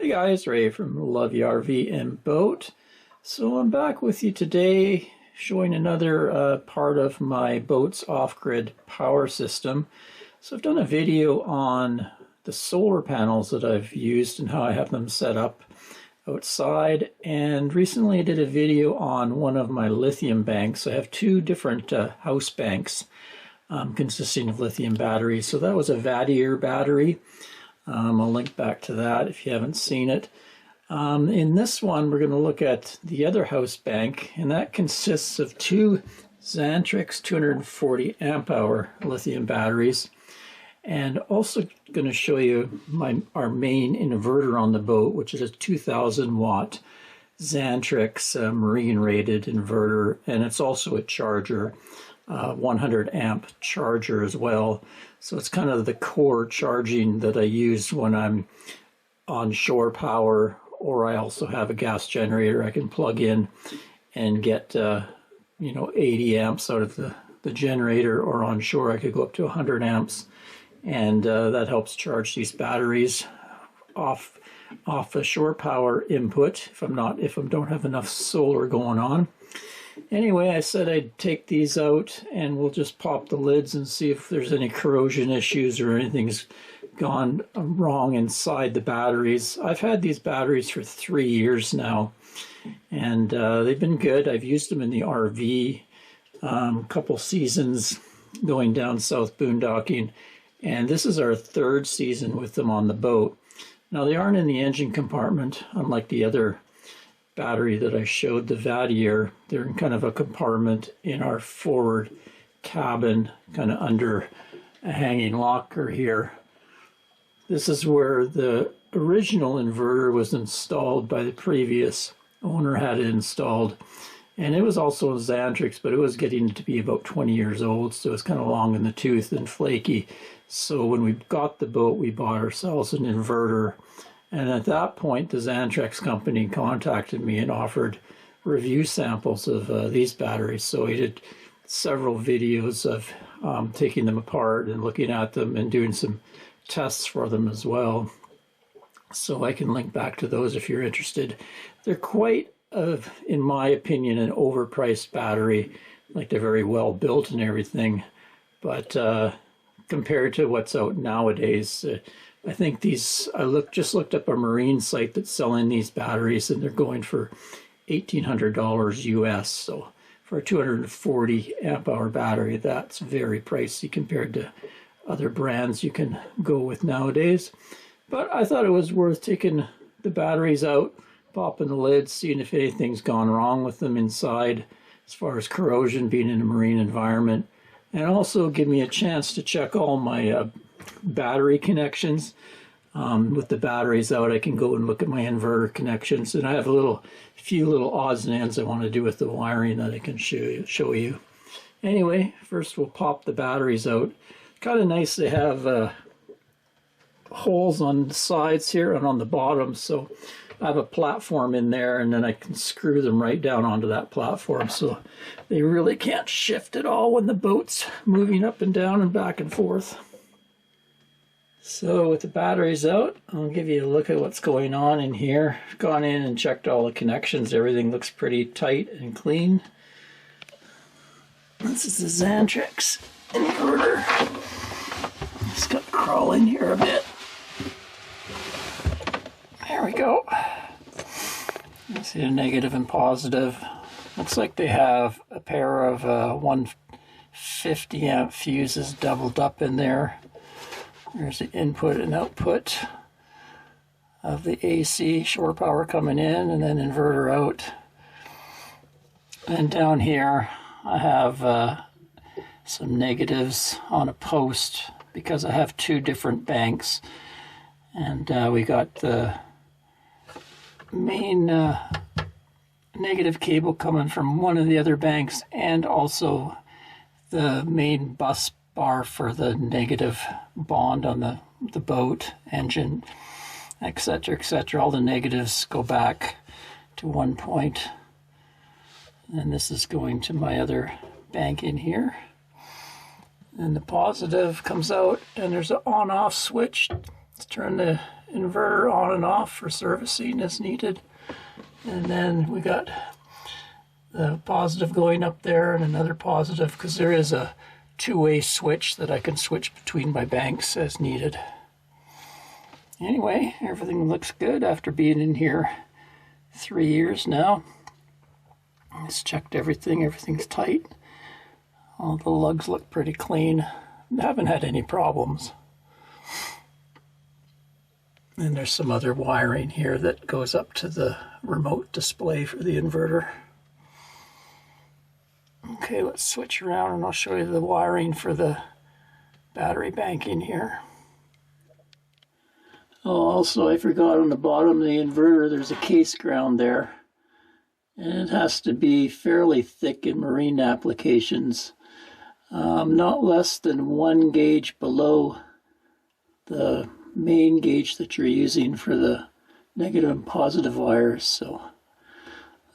Hey guys, Ray from Love Ya RV and Boat. So I'm back with you today showing another part of my boat's off-grid power system. So I've done a video on the solar panels that I've used and how I have them set up outside, and recently I did a video on one of my lithium banks. I have two different house banks consisting of lithium batteries. So that was a Vadier battery. I'll link back to that if you haven't seen it. In this one, we're going to look at the other house bank, and that consists of two Xantrex 240 amp hour lithium batteries, and also going to show you our main inverter on the boat, which is a 2000 watt Xantrex marine rated inverter, and it's also a charger, 100 amp charger as well. So it's kind of the core charging that I use when I'm on shore power, or I also have a gas generator I can plug in and get 80 amps out of the generator, or on shore I could go up to 100 amps, and that helps charge these batteries off a shore power input if I don't have enough solar going on. Anyway, I said I'd take these out and we'll just pop the lids and see if there's any corrosion issues or anything's gone wrong inside the batteries. I've had these batteries for 3 years now, and they've been good. I've used them in the RV a couple seasons going down south boondocking, and this is our third season with them on the boat. Now, they aren't in the engine compartment, unlike the other battery that I showed, the Vadier. They're in kind of a compartment in our forward cabin, kind of under a hanging locker here. This is where the original inverter was installed by the previous owner, had it installed, and it was also a Xantrex, but it was getting to be about 20 years old, so it's kind of long in the tooth and flaky. So when we got the boat, we bought ourselves an inverter. And at that point, the Xantrex company contacted me and offered review samples of these batteries. So I did several videos of taking them apart and looking at them and doing some tests for them as well. So I can link back to those if you're interested. They're quite, in my opinion, an overpriced battery. Like, they're very well built and everything. But compared to what's out nowadays, I think these, just looked up a marine site that's selling these batteries, and they're going for $1,800 US. So for a 240 amp hour battery, that's very pricey compared to other brands you can go with nowadays. But I thought it was worth taking the batteries out, popping the lids, seeing if anything's gone wrong with them inside as far as corrosion, being in a marine environment, and also give me a chance to check all my battery connections. With the batteries out, I can go and look at my inverter connections, and I have a few little odds and ends I want to do with the wiring that I can show you. Anyway, first we'll pop the batteries out. Kind of nice to have holes on the sides here and on the bottom, so I have a platform in there, and then I can screw them right down onto that platform, so they really can't shift at all when the boat's moving up and down and back and forth. So with the batteries out, I'll give you a look at what's going on in here. I've gone in and checked all the connections. Everything looks pretty tight and clean. This is the Xantrex inverter. Just got to crawl in here a bit. There we go. You see the negative and positive. Looks like they have a pair of 150 amp fuses doubled up in there. There's the input and output of the AC shore power coming in, and then inverter out. And down here I have some negatives on a post because I have two different banks. And we got the main negative cable coming from one of the other banks, and also the main bus bar for the negative bond on the boat engine, etc., etc. All the negatives go back to one point, and this is going to my other bank in here. And the positive comes out, and there's an on-off switch to turn the inverter on and off for servicing as needed. And then we got the positive going up there and another positive, because there is a two-way switch that I can switch between my banks as needed. Anyway, everything looks good after being in here 3 years now. Just checked everything. Everything's tight. All the lugs look pretty clean. Haven't had any problems. And there's some other wiring here that goes up to the remote display for the inverter. Okay, let's switch around and I'll show you the wiring for the battery banking here. Oh, also I forgot, on the bottom of the inverter there's a case ground there. And it has to be fairly thick in marine applications. Not less than 1 gauge below the main gauge that you're using for the negative and positive wires. So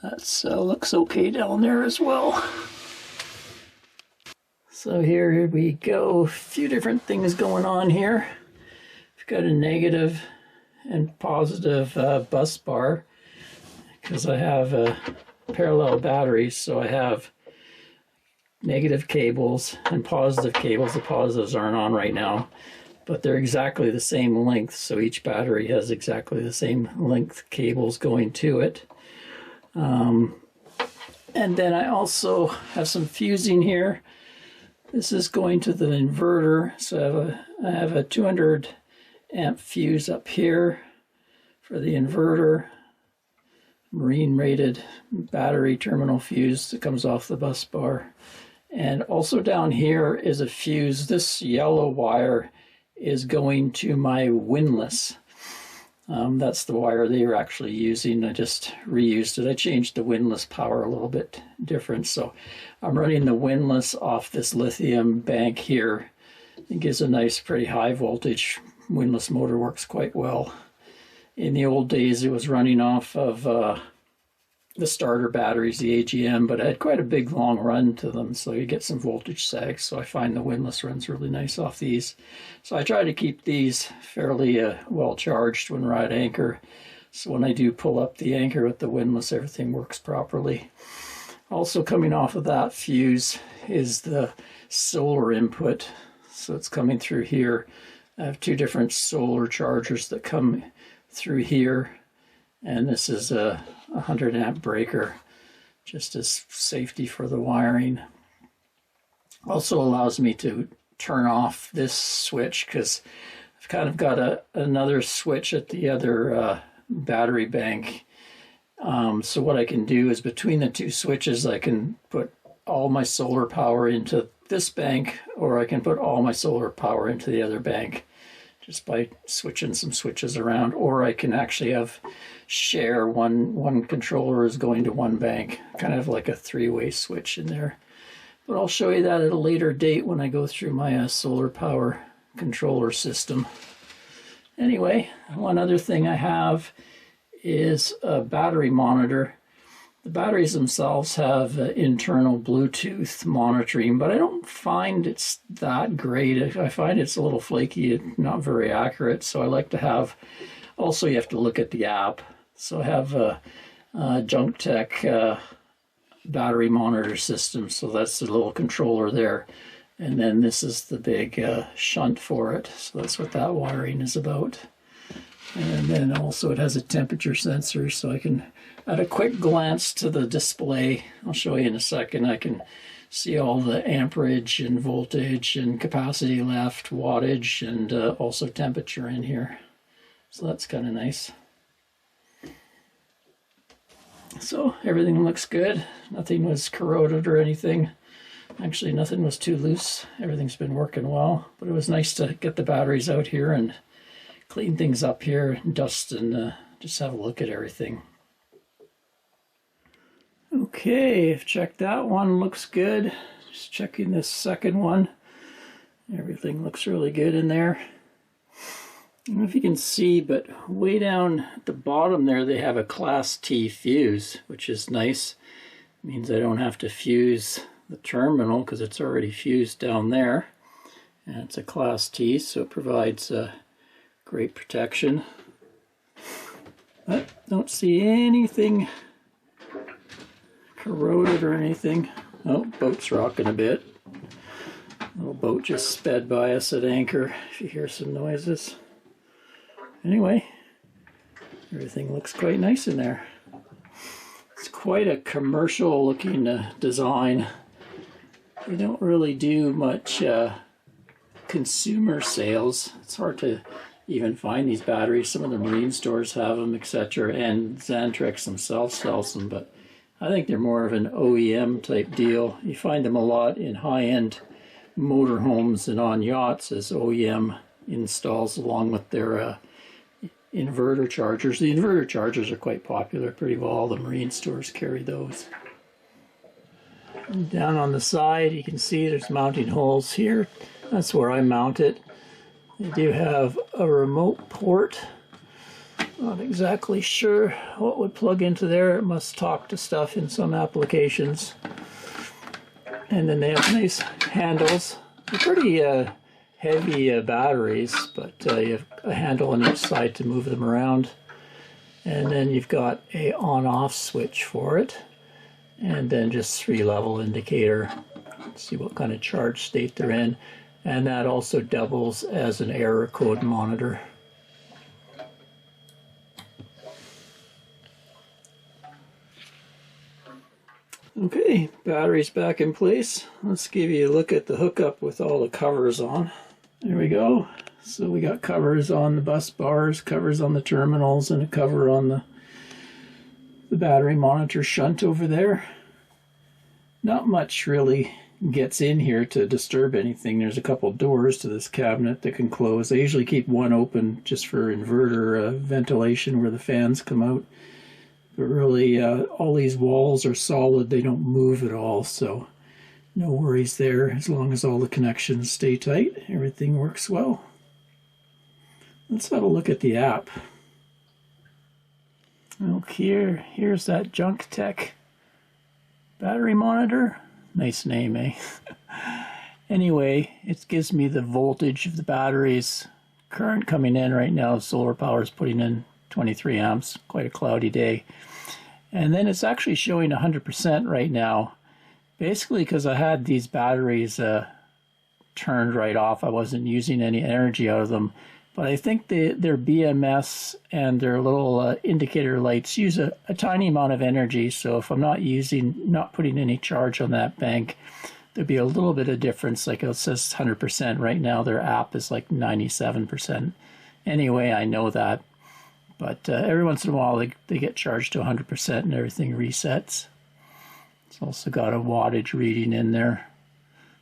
that looks okay down there as well. So here we go. A few different things going on here. We've got a negative and positive bus bar, because I have parallel batteries, so I have negative cables and positive cables. The positives aren't on right now, but they're exactly the same length, so each battery has exactly the same length cables going to it. And then I also have some fusing here. This is going to the inverter, so I have a 200 amp fuse up here for the inverter. Marine rated battery terminal fuse that comes off the bus bar. And also down here is a fuse. This yellow wire is going to my windlass. That's the wire they were actually using. I just reused it. I changed the windlass power a little bit different. So I'm running the windlass off this lithium bank here. It gives a nice, pretty high voltage. Windlass motor works quite well. In the old days, it was running off of the starter batteries, the AGM, but I had quite a big long run to them, so you get some voltage sag. So I find the windlass runs really nice off these. So I try to keep these fairly well charged when we're at anchor. So when I do pull up the anchor with the windlass, everything works properly. Also coming off of that fuse is the solar input. So it's coming through here. I have 2 different solar chargers that come through here, and this is a 100 amp breaker, just as safety for the wiring. Also allows me to turn off this switch, because I've kind of got another switch at the other battery bank. So what I can do is between the 2 switches, I can put all my solar power into this bank, or I can put all my solar power into the other bank, just by switching some switches around. Or I can actually share one controller is going to one bank, kind of like a 3-way switch in there. But I'll show you that at a later date when I go through my solar power controller system. Anyway, one other thing I have is a battery monitor. The batteries themselves have internal Bluetooth monitoring, but I don't find it's that great. I find it's a little flaky, not very accurate. So I like to have, also you have to look at the app. So I have a Xantrex battery monitor system. So that's the little controller there. And then this is the big shunt for it. So that's what that wiring is about. And then also it has a temperature sensor, so I can, at a quick glance to the display, I'll show you in a second, I can see all the amperage and voltage and capacity left, wattage, and also temperature in here. So that's kind of nice. So everything looks good. Nothing was corroded or anything. Actually, nothing was too loose. Everything's been working well, but it was nice to get the batteries out here and clean things up here, dust, and just have a look at everything. Okay, I've checked that one, looks good. Just checking this second one. Everything looks really good in there. I don't know if you can see, but way down at the bottom there they have a Class T fuse, which is nice. It means I don't have to fuse the terminal because it's already fused down there. And it's a Class T, so it provides great protection. But don't see anything corroded or anything. Oh, boat's rocking a bit. Little boat just sped by us at anchor, if you hear some noises. Anyway, everything looks quite nice in there. It's quite a commercial looking design. They don't really do much consumer sales. It's hard to even find these batteries. Some of the marine stores have them, etc. And Xantrex themselves sells them, but I think they're more of an OEM type deal. You find them a lot in high-end motorhomes and on yachts as OEM installs along with their inverter chargers. The inverter chargers are quite popular. Pretty well all the marine stores carry those. And down on the side you can see there's mounting holes here. That's where I mount it. They do have a remote port. Not exactly sure what would plug into there. It must talk to stuff in some applications. And then they have nice handles. They're pretty heavy batteries, but you have a handle on each side to move them around. And then you've got a on-off switch for it. And then just 3-level indicator. See what kind of charge state they're in. And that also doubles as an error code monitor. Okay, battery's back in place. Let's give you a look at the hookup with all the covers on. There we go. So we got covers on the bus bars, covers on the terminals, and a cover on the battery monitor shunt over there. Not much really gets in here to disturb anything. There's a couple doors to this cabinet that can close. I usually keep one open just for inverter ventilation where the fans come out. But really, all these walls are solid. They don't move at all, so no worries there. As long as all the connections stay tight, everything works well. Let's have a look at the app. Okay, here's that Junk Tech battery monitor. Nice name, eh? Anyway, it gives me the voltage of the batteries. Current coming in right now, solar power is putting in 23 amps. Quite a cloudy day. And then it's actually showing 100% right now. Basically because I had these batteries turned right off. I wasn't using any energy out of them. But I think their BMS and their little indicator lights use a tiny amount of energy. So if I'm not putting any charge on that bank, there'd be a little bit of difference. Like it says 100% right now. Their app is like 97%. Anyway, I know that. But every once in a while they get charged to 100% and everything resets. It's also got a wattage reading in there.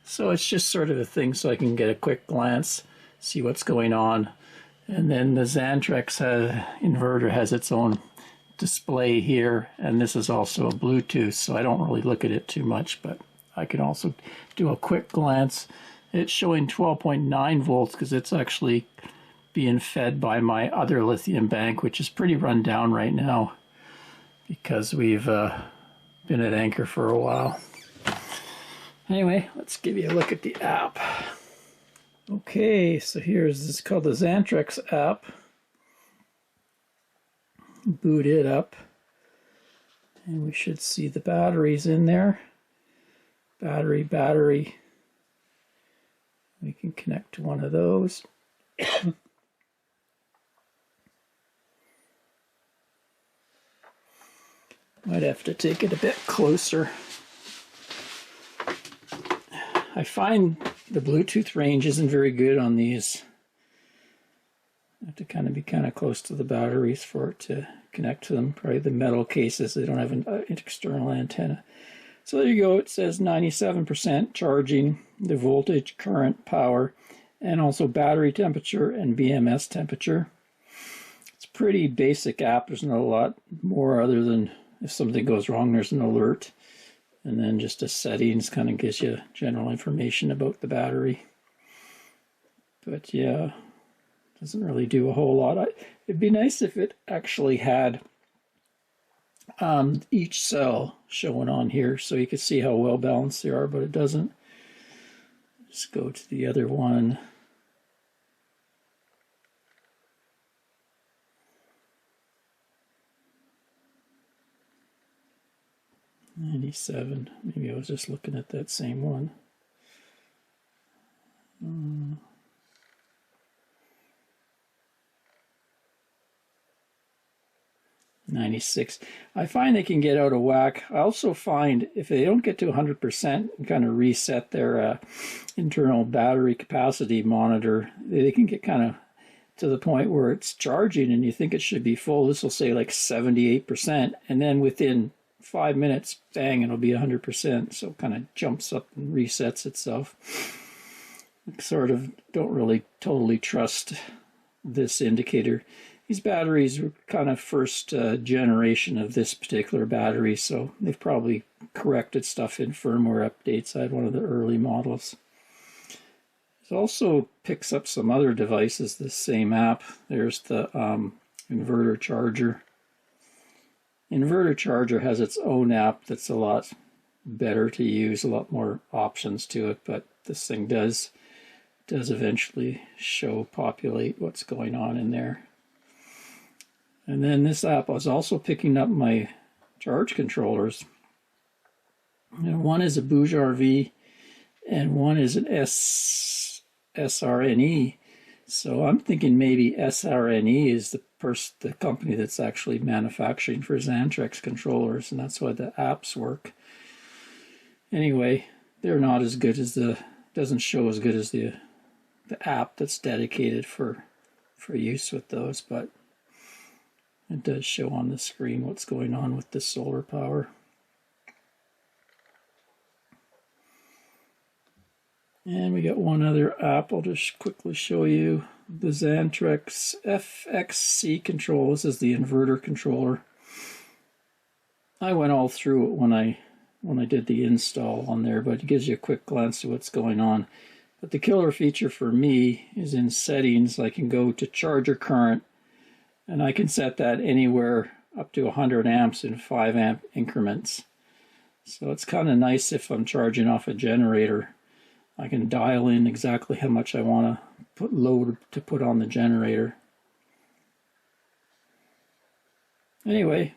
So it's just sort of a thing so I can get a quick glance, see what's going on. And then the Xantrex inverter has its own display here, and this is also a Bluetooth, so I don't really look at it too much, but I can also do a quick glance. It's showing 12.9 volts because it's actually being fed by my other lithium bank, which is pretty run down right now because we've been at anchor for a while. Anyway, let's give you a look at the app. Okay, so this is called the Xantrex app. Boot it up, and we should see the batteries in there. Battery. We can connect to one of those. Might have to take it a bit closer. I find the Bluetooth range isn't very good on these. I have to be kind of close to the batteries for it to connect to them. Probably the metal cases, they don't have an external antenna. So there you go. It says 97% charging, the voltage, current, power, and also battery temperature and BMS temperature. It's a pretty basic app. There's not a lot more other than if something goes wrong, there's an alert. And then just a settings kind of gives you general information about the battery. But yeah, doesn't really do a whole lot. It'd be nice if it actually had each cell showing on here so you could see how well balanced they are, but it doesn't. Just go to the other one. 97. Maybe I was just looking at that same one. 96. I find they can get out of whack. I also find if they don't get to 100% and kind of reset their internal battery capacity monitor, they can get kind of to the point where it's charging and you think it should be full. This will say like 78%, and then within 5 minutes, bang, it'll be 100%. So it kind of jumps up and resets itself. I sort of don't really totally trust this indicator. These batteries were kind of first generation of this particular battery, so they've probably corrected stuff in firmware updates. I had one of the early models. It also picks up some other devices, this same app. There's the inverter charger. Inverter charger has its own app that's a lot better to use, a lot more options to it, but this thing does eventually populate what's going on in there. And then this app was also picking up my charge controllers. And one is a Bouge RV and one is an SRNE. So I'm thinking maybe SRNE is the company that's actually manufacturing for Xantrex controllers, and that's why the apps work. Anyway, they're not as good as doesn't show as good as the app that's dedicated for use with those, but it does show on the screen what's going on with the solar power. And we got one other app I'll just quickly show you. The Xantrex FXC control. This is the inverter controller. I went all through it when I did the install on there, but it gives you a quick glance of what's going on. But the killer feature for me is in settings. I can go to charger current, and I can set that anywhere up to 100 amps in 5 amp increments. So it's kind of nice if I'm charging off a generator. I can dial in exactly how much I want to put on the generator. Anyway,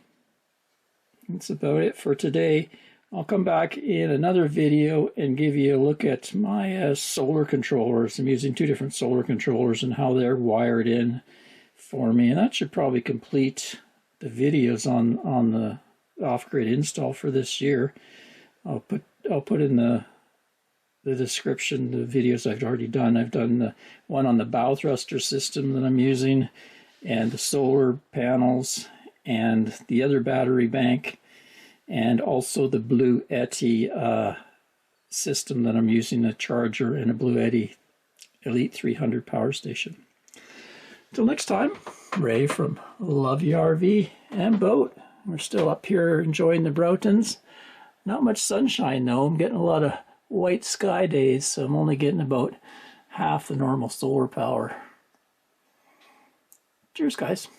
that's about it for today. I'll come back in another video and give you a look at my solar controllers. I'm using 2 different solar controllers and how they're wired in for me, and that should probably complete the videos on the off-grid install for this year. I'll put in the description the videos I've already done. I've done the one on the bow thruster system that I'm using, and the solar panels, and the other battery bank, and also the Blue Yeti system that I'm using, a charger and a Blue Yeti Elite 300 power station. Till next time, Ray from Love You RV and Boat. We're still up here enjoying the Broughtons. Not much sunshine though. I'm getting a lot of white sky days, so I'm only getting about half the normal solar power. Cheers, guys.